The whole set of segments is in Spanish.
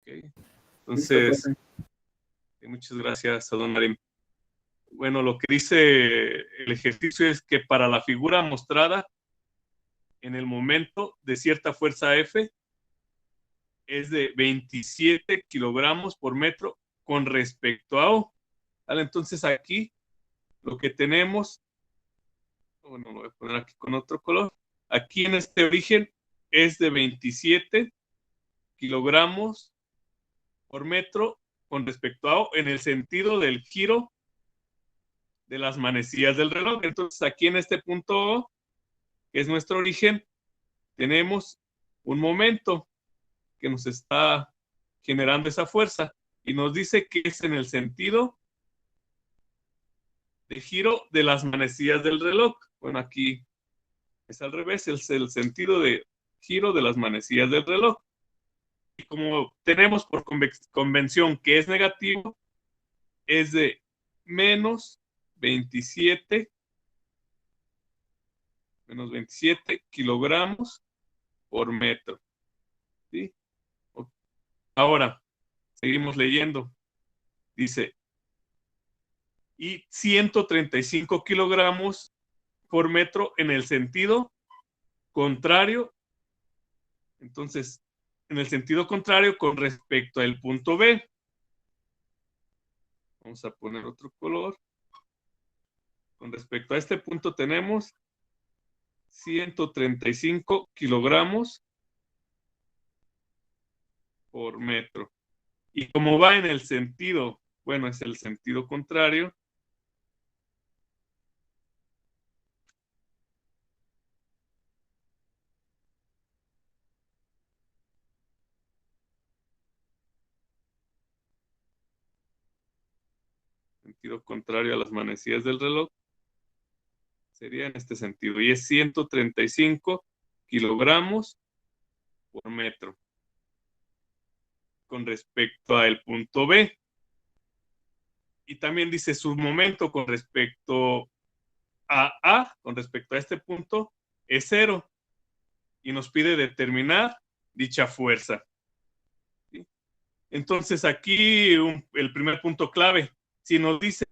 Okay. Listo, Entonces, profe. muchas gracias a don Marín. Bueno, lo que dice el ejercicio es que para la figura mostrada en el momento de cierta fuerza F es de 27 kilogramos por metro con respecto a O. ¿Vale? Entonces aquí lo que tenemos, bueno, lo voy a poner aquí con otro color, aquí en este origen es de 27 kilogramos por metro con respecto a O en el sentido del giro de las manecillas del reloj. Entonces aquí en este punto O, que es nuestro origen, tenemos un momento que nos está generando esa fuerza y nos dice que es en el sentido de giro de las manecillas del reloj. Bueno, aquí es al revés, es el sentido de giro de las manecillas del reloj. Y como tenemos por convención que es negativo, es de menos 27 kilogramos por metro. ¿Sí? Ahora, seguimos leyendo. Dice, y 135 kilogramos por metro en el sentido contrario. Entonces, en el sentido contrario con respecto al punto B. Vamos a poner otro color. Con respecto a este punto tenemos 135 kilogramos por metro. Y como va en el sentido, bueno, es el sentido contrario, sentido contrario a las manecillas del reloj, sería en este sentido. Y es 135 kilogramos por metro con respecto al punto B. Y también dice su momento con respecto a con respecto a este punto, es 0. Y nos pide determinar dicha fuerza. ¿Sí? Entonces aquí el primer punto clave, si nos dice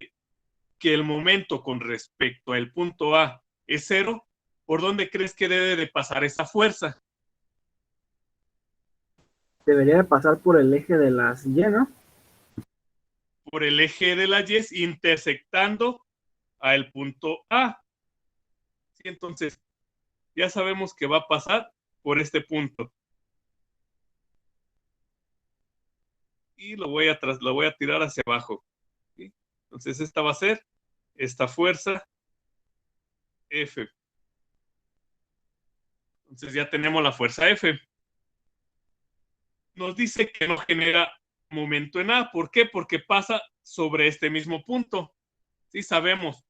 que el momento con respecto al punto A es 0, ¿por dónde crees que debe de pasar esa fuerza? Debería de pasar por el eje de las Y, ¿no? Por el eje de la Y intersectando al punto A. ¿Sí? Entonces, ya sabemos que va a pasar por este punto. Y lo voy a tirar hacia abajo. ¿Sí? Entonces, esta va a ser esta fuerza F. Entonces ya tenemos la fuerza F. Nos dice que no genera momento en A. ¿Por qué? Porque pasa sobre este mismo punto. Sí, sabemos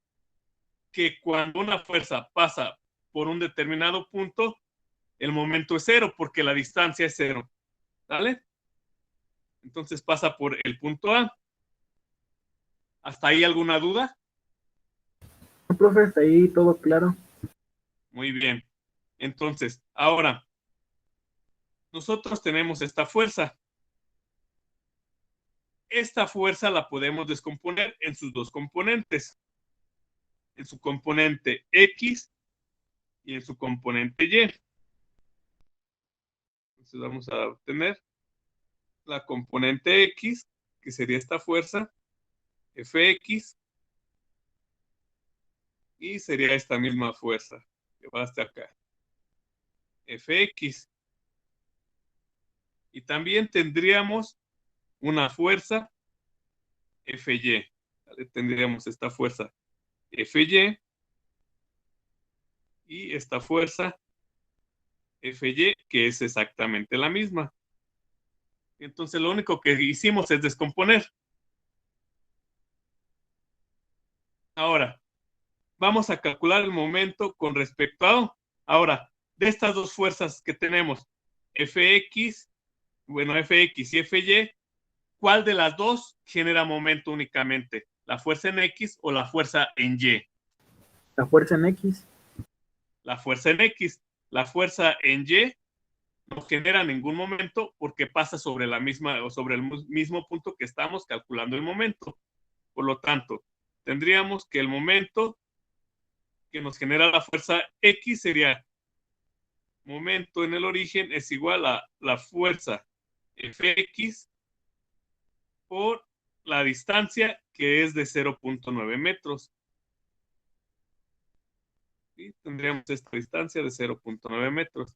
que cuando una fuerza pasa por un determinado punto, el momento es 0 porque la distancia es 0. ¿Vale? Entonces pasa por el punto A. ¿Hasta ahí alguna duda? No, profe, está ahí todo claro. Muy bien. Entonces, ahora, nosotros tenemos esta fuerza. Esta fuerza la podemos descomponer en sus dos componentes. En su componente X y en su componente Y. Entonces vamos a obtener la componente X, que sería esta fuerza, Fx, y sería esta misma fuerza que va hasta acá, Fx. Y también tendríamos una fuerza Fy. ¿Vale? Tendríamos esta fuerza Fy y esta fuerza Fy, que es exactamente la misma. Entonces lo único que hicimos es descomponer. Ahora, vamos a calcular el momento con respecto a... Ahora, de estas dos fuerzas que tenemos, Fx, bueno, Fx y Fy, ¿cuál de las dos genera momento únicamente? ¿La fuerza en X o la fuerza en Y? La fuerza en X. La fuerza en X. La fuerza en Y no genera ningún momento porque pasa sobre la misma o sobre el mismo punto que estamos calculando el momento. Por lo tanto, tendríamos que el momento que nos genera la fuerza X sería momento en el origen es igual a la fuerza Fx por la distancia que es de 0.9 metros. ¿Sí? Tendríamos esta distancia de 0.9 metros.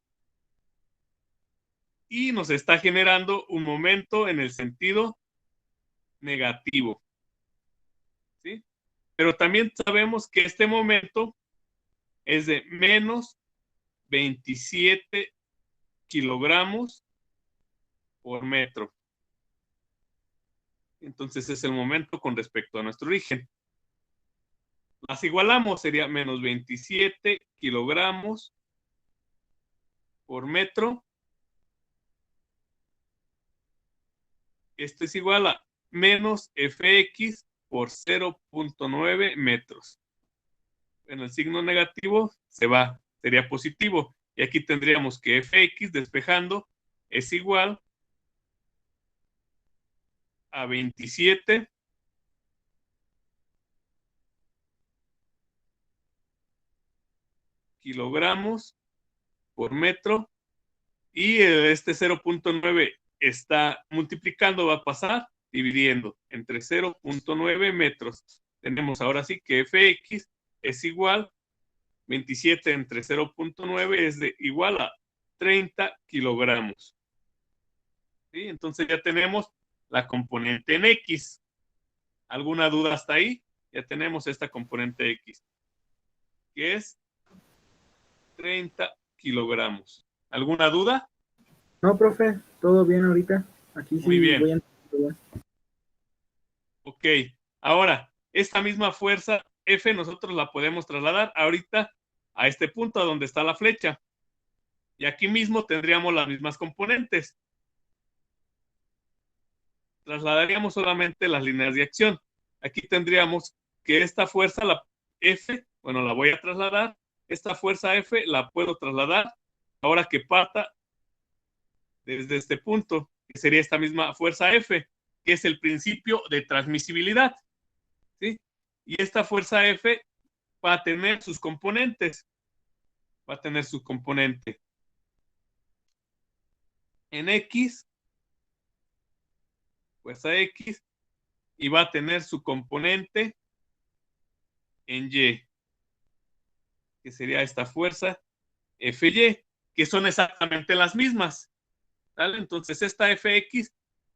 Y nos está generando un momento en el sentido negativo. ¿Sí? Pero también sabemos que este momento es de menos 27 kilogramos por metro. Entonces es el momento con respecto a nuestro origen. Las igualamos, sería menos 27 kilogramos por metro. Esto es igual a menos Fx por 0.9 metros. En el signo negativo se va, sería positivo. Y aquí tendríamos que Fx despejando es igual a 27 kilogramos por metro. Y este 0.9 está multiplicando, va a pasar dividiendo entre 0.9 metros. Tenemos ahora sí que Fx es igual 27 entre 0.9 es igual a 30 kilogramos. ¿Sí? Entonces ya tenemos la componente en X. ¿Alguna duda hasta ahí? Ya tenemos esta componente X, que es 30 kilogramos. ¿Alguna duda? No, profe, todo bien ahorita. Aquí Muy sí bien. voy a entender. Ok. Ahora, esta misma fuerza F nosotros la podemos trasladar ahorita a este punto a donde está la flecha. Y aquí mismo tendríamos las mismas componentes. Trasladaríamos solamente las líneas de acción. Aquí tendríamos que esta fuerza, la F, bueno, la voy a trasladar. Esta fuerza F la puedo trasladar ahora que parta desde este punto, que sería esta misma fuerza F, que es el principio de transmisibilidad. ¿Sí? Y esta fuerza F va a tener sus componentes. Va a tener su componente en X, fuerza X, y va a tener su componente en Y, que sería esta fuerza Fy, que son exactamente las mismas. ¿Vale? Entonces esta Fx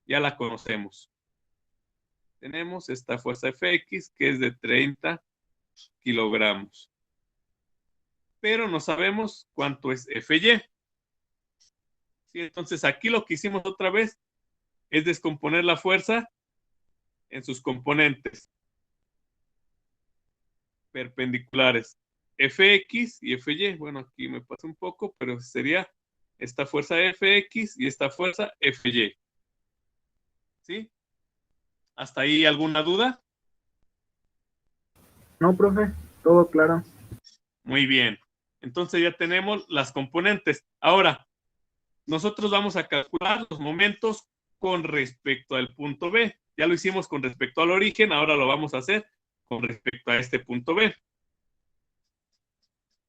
ya la conocemos. Tenemos esta fuerza Fx que es de 30 kilogramos. Pero no sabemos cuánto es Fy. ¿Sí? Entonces aquí lo que hicimos otra vez es descomponer la fuerza en sus componentes perpendiculares. Fx y Fy. Bueno, aquí me pasa un poco, pero sería esta fuerza Fx y esta fuerza Fy. ¿Sí? ¿Hasta ahí alguna duda? No, profe, todo claro. Muy bien. Entonces ya tenemos las componentes. Ahora, nosotros vamos a calcular los momentos con respecto al punto B. Ya lo hicimos con respecto al origen, ahora lo vamos a hacer con respecto a este punto B.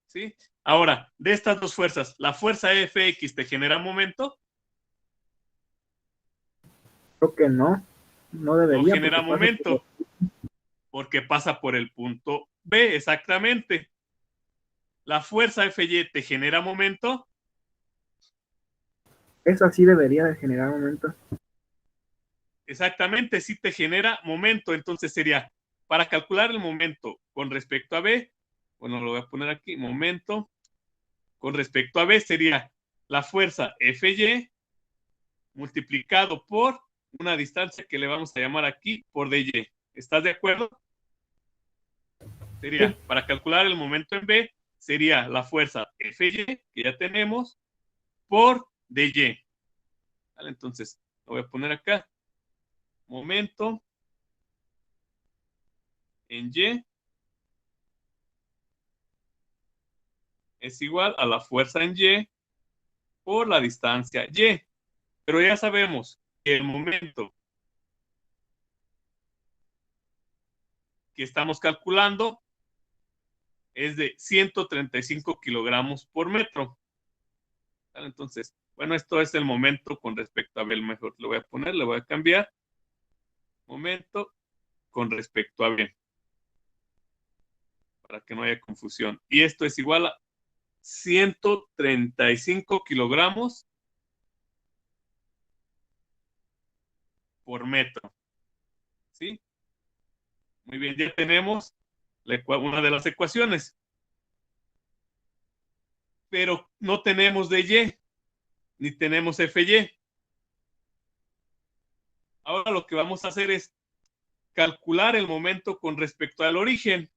¿Sí? Ahora, de estas dos fuerzas, ¿la fuerza Fx te genera momento? Creo que no. No No debería porque genera pasa por... momento, porque pasa por el punto B, exactamente. ¿La fuerza Fy te genera momento? Eso sí debería de generar momento. Exactamente, sí te genera momento. Entonces sería, para calcular el momento con respecto a B, bueno, lo voy a poner aquí, momento, con respecto a B sería la fuerza Fy multiplicado por una distancia que le vamos a llamar aquí por dy. ¿Estás de acuerdo? Sí, Sería, para calcular el momento en B, sería la fuerza Fy, que ya tenemos, por dy. ¿Vale? Entonces, lo voy a poner acá, momento en Y es igual a la fuerza en Y por la distancia y. Pero ya sabemos que el momento que estamos calculando es de 135 kilogramos por metro. Entonces, bueno, esto es el momento con respecto a B. Mejor le voy a poner, le voy a cambiar. Momento con respecto a B. Para que no haya confusión. Y esto es igual a 135 kilogramos por metro. ¿Sí? Muy bien, ya tenemos una de las ecuaciones. Pero no tenemos dy, ni tenemos fy. Ahora lo que vamos a hacer es calcular el momento con respecto al origen.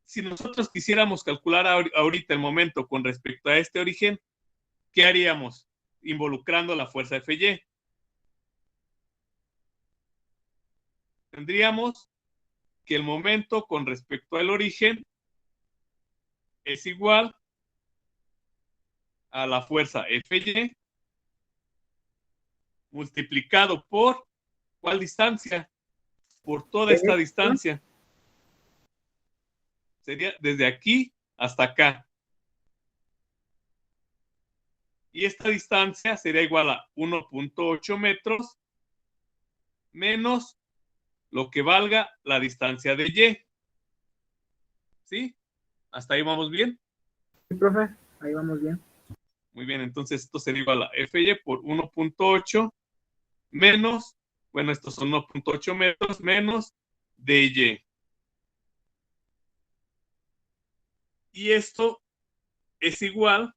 Si nosotros quisiéramos calcular ahorita el momento con respecto a este origen, ¿qué haríamos? Involucrando la fuerza Fy. Tendríamos que el momento con respecto al origen es igual a la fuerza Fy multiplicado por ¿cuál distancia? Por toda esta distancia. Sería desde aquí hasta acá. Y esta distancia sería igual a 1.8 metros menos lo que valga la distancia de y. ¿Sí? ¿Hasta ahí vamos bien? Sí, profe, ahí vamos bien. Muy bien, entonces esto sería igual a Fy por 1.8 menos, bueno, estos son 1.8 metros menos dy. Y esto es igual,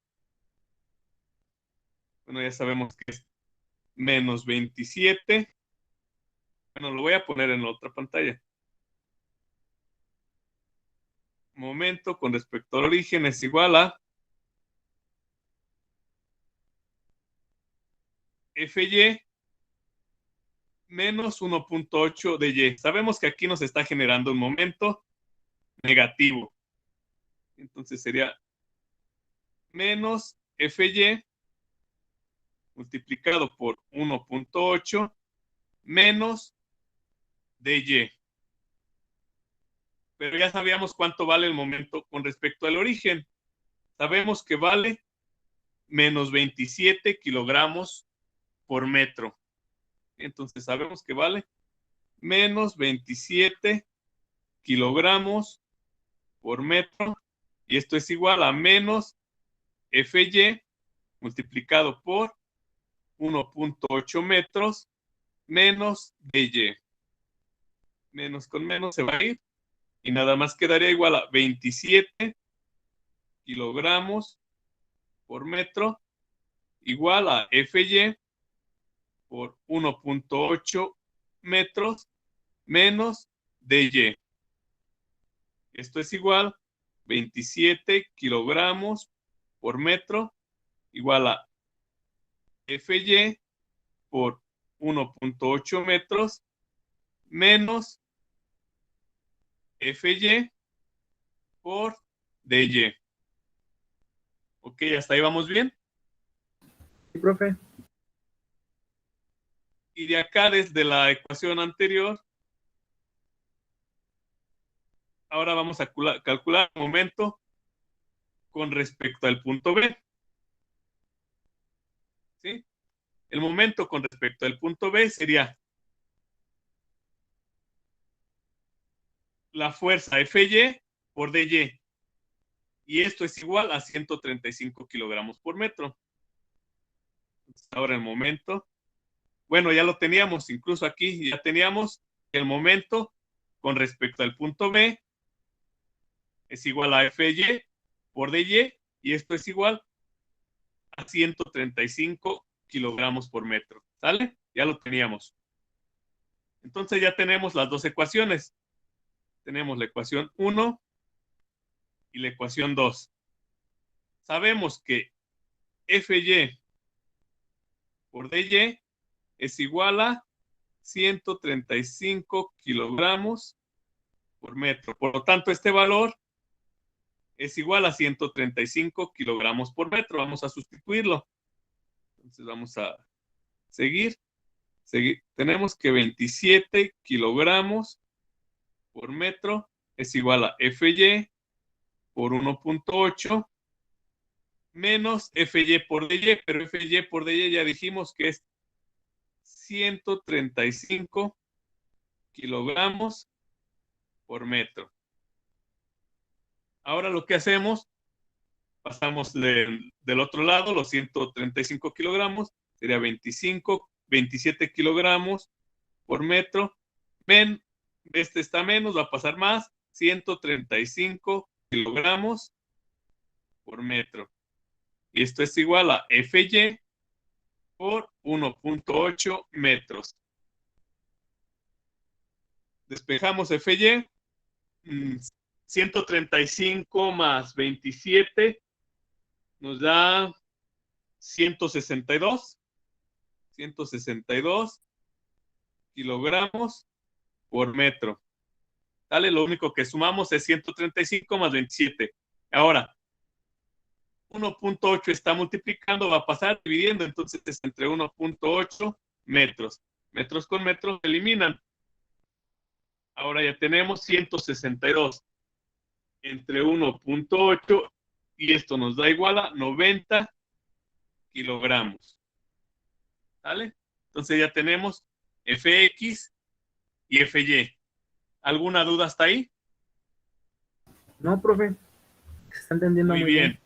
bueno, ya sabemos que es menos 27. Bueno, lo voy a poner en la otra pantalla. Momento con respecto al origen es igual a Fy menos 1.8 de y. Sabemos que aquí nos está generando un momento negativo. Entonces sería menos Fy multiplicado por 1.8 menos dy. Pero ya sabíamos cuánto vale el momento con respecto al origen. Sabemos que vale menos 27 kilogramos por metro. Entonces sabemos que vale menos 27 kilogramos por metro. Y esto es igual a menos Fy multiplicado por 1.8 metros menos dy. Menos con menos se va a ir. Y nada más quedaría igual a 27 kilogramos por metro igual a Fy por 1.8 metros menos dy. Esto es igual 27 kilogramos por metro igual a Fy por 1.8 metros menos Fy por dy. Ok, hasta ahí vamos bien. Sí, profe. Y de acá, desde la ecuación anterior, ahora vamos a calcular el momento con respecto al punto B. ¿Sí? El momento con respecto al punto B sería la fuerza Fy por dy. Y esto es igual a 135 kilogramos por metro. Entonces, ahora el momento. Bueno, ya lo teníamos, incluso aquí ya teníamos el momento con respecto al punto B es igual a Fy por dy y esto es igual a 135 kilogramos por metro. ¿Sale? Ya lo teníamos. Entonces ya tenemos las dos ecuaciones. Tenemos la ecuación 1 y la ecuación 2. Sabemos que Fy por dy es igual a 135 kilogramos por metro. Por lo tanto, este valor es igual a 135 kilogramos por metro. Vamos a sustituirlo. Entonces vamos a seguir. Tenemos que 27 kilogramos por metro es igual a FY por 1.8 menos FY por DY, pero FY por DY ya dijimos que es 135 kilogramos por metro. Ahora lo que hacemos, pasamos del otro lado, los 135 kilogramos, sería 27 kilogramos por metro. Este está menos, va a pasar más, 135 kilogramos por metro. Y esto es igual a FY por 1.8 metros. Despejamos FY. 135 más 27 nos da 162 kilogramos por metro. ¿Sale? Lo único que sumamos es 135 más 27. Ahora, 1.8 está multiplicando, va a pasar dividiendo, entonces es entre 1.8 metros. Metros con metros se eliminan. Ahora ya tenemos 162 entre 1.8 y esto nos da igual a 90 kilogramos. ¿Sale? Entonces ya tenemos Fx y Fy. ¿Alguna duda hasta ahí? No, profe. Se está entendiendo Muy muy bien. bien.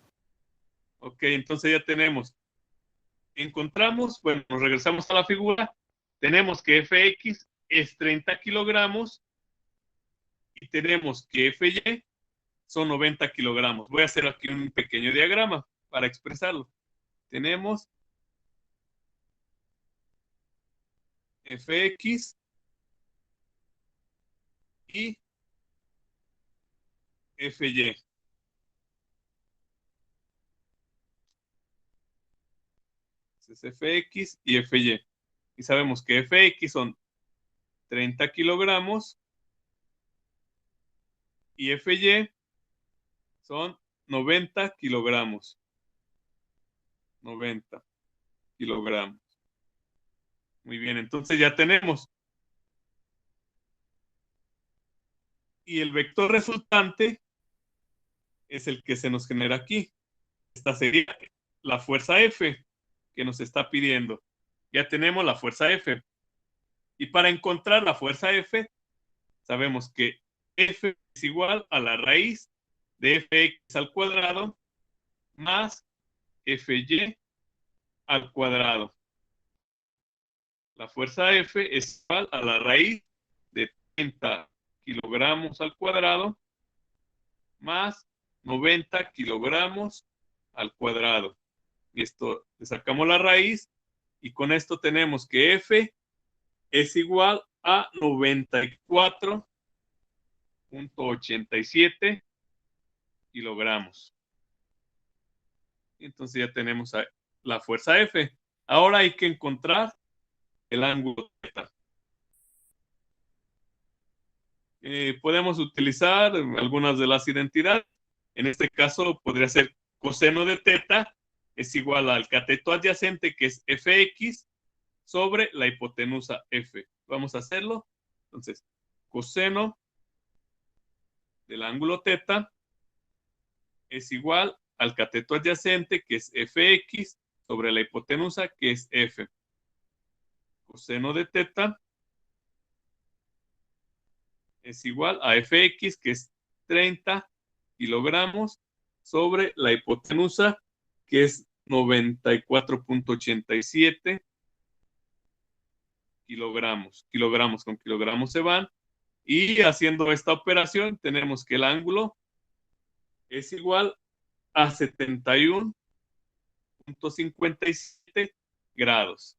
Ok, entonces ya tenemos. Encontramos, bueno, nos regresamos a la figura. Tenemos que Fx es 30 kilogramos y tenemos que Fy son 90 kilogramos. Voy a hacer aquí un pequeño diagrama para expresarlo. Tenemos Fx y Fy. Entonces Fx y Fy. Y sabemos que Fx son 30 kilogramos y Fy son 90 kilogramos. 90 kilogramos. Muy bien, entonces ya tenemos. Y el vector resultante es el que se nos genera aquí. Esta sería la fuerza F que nos está pidiendo. Ya tenemos la fuerza F. Y para encontrar la fuerza F, sabemos que F es igual a la raíz de Fx al cuadrado más Fy al cuadrado. La fuerza F es igual a la raíz de 30 kilogramos al cuadrado más 90 kilogramos al cuadrado. Y esto, le sacamos la raíz y con esto tenemos que F es igual a 94.87 kilogramos. Entonces ya tenemos la fuerza F. Ahora hay que encontrar el ángulo θ. Podemos utilizar algunas de las identidades. En este caso podría ser coseno de θ es igual al cateto adyacente, que es Fx, sobre la hipotenusa F. Vamos a hacerlo. Entonces, coseno del ángulo θ es igual al cateto adyacente, que es Fx, sobre la hipotenusa, que es F. Coseno de θ es igual a Fx, que es 30 kilogramos, sobre la hipotenusa, que es 94.87 kilogramos. Kilogramos con kilogramos se van. Y haciendo esta operación, tenemos que el ángulo es igual a 71.57 grados.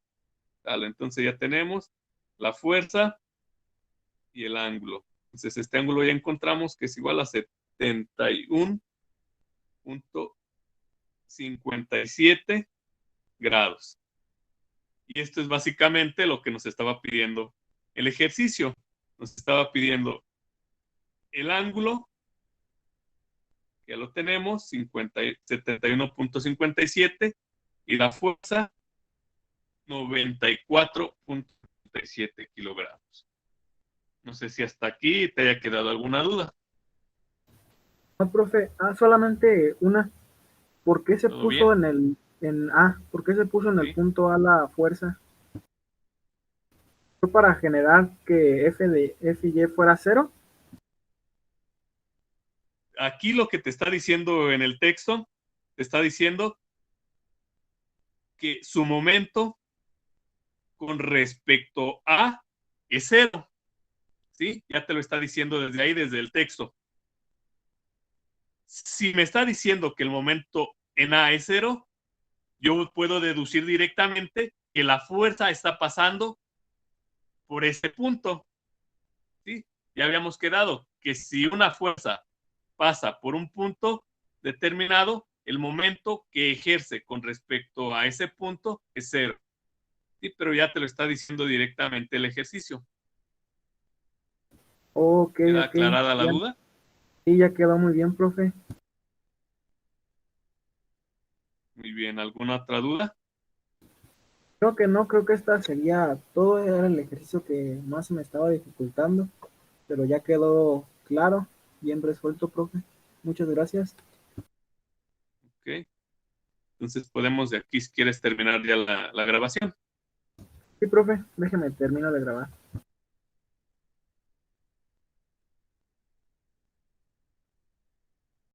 ¿Vale? Entonces ya tenemos la fuerza y el ángulo. Entonces este ángulo ya encontramos que es igual a 71.57 grados. Y esto es básicamente lo que nos estaba pidiendo el ejercicio. Nos estaba pidiendo el ángulo Ya lo tenemos, 71.57 y la fuerza 94.57 kilogramos. No sé si hasta aquí te haya quedado alguna duda. No, profe, solamente una. ¿Por qué se ¿Todo puso bien? en A? ¿Por qué se puso en el Sí. punto A la fuerza? ¿Fue para generar que F de F y Y fuera cero? Aquí lo que te está diciendo en el texto, te está diciendo que su momento con respecto a es cero. ¿Sí? Ya te lo está diciendo desde ahí, desde el texto. Si me está diciendo que el momento en A es cero, yo puedo deducir directamente que la fuerza está pasando por ese punto. ¿Sí? Ya habíamos quedado que si una fuerza pasa por un punto determinado, el momento que ejerce con respecto a ese punto es cero. Sí, pero ya te lo está diciendo directamente el ejercicio. Ok, ¿Queda ok. aclarada la Ya, duda? sí, ya quedó muy bien, profe. Muy bien, ¿alguna otra duda? Creo que no, creo que esta sería todo, era el ejercicio que más me estaba dificultando, pero ya quedó claro, bien resuelto, profe. Muchas gracias. Ok. Entonces podemos de aquí, si quieres, terminar ya la grabación. Sí, profe, déjeme terminar de grabar.